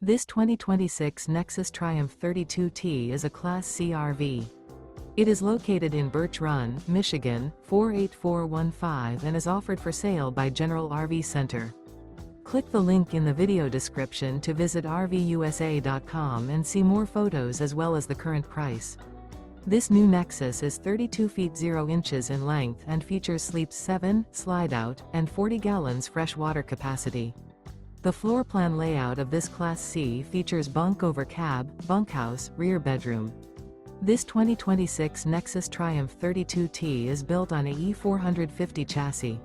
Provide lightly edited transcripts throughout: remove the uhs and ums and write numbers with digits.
This 2026 Nexus Triumph 32T is a Class C RV. It is located in Birch Run, Michigan, 48415 and is offered for sale by General RV Center. Click the link in the video description to visit RVUSA.com and see more photos as well as the current price. This new Nexus is 32 feet 0 inches in length and features sleeps 7, slide-out, and 40 gallons fresh water capacity. The floor plan layout of this Class C features bunk over cab, bunkhouse, rear bedroom. This 2026 Nexus Triumph 32T is built on a E450 chassis.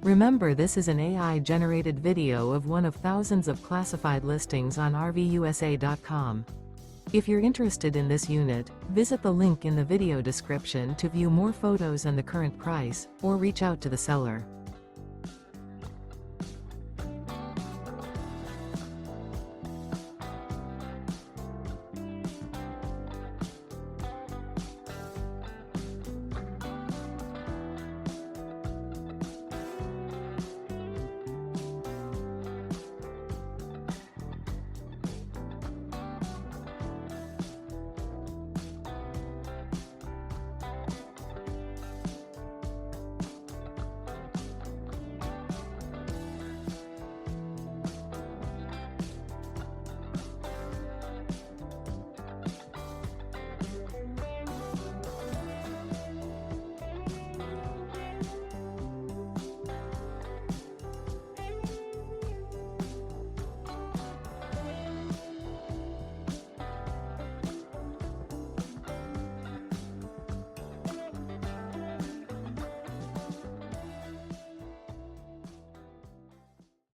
Remember, this is an AI-generated video of one of thousands of classified listings on RVUSA.com. If you're interested in this unit, visit the link in the video description to view more photos and the current price, or reach out to the seller.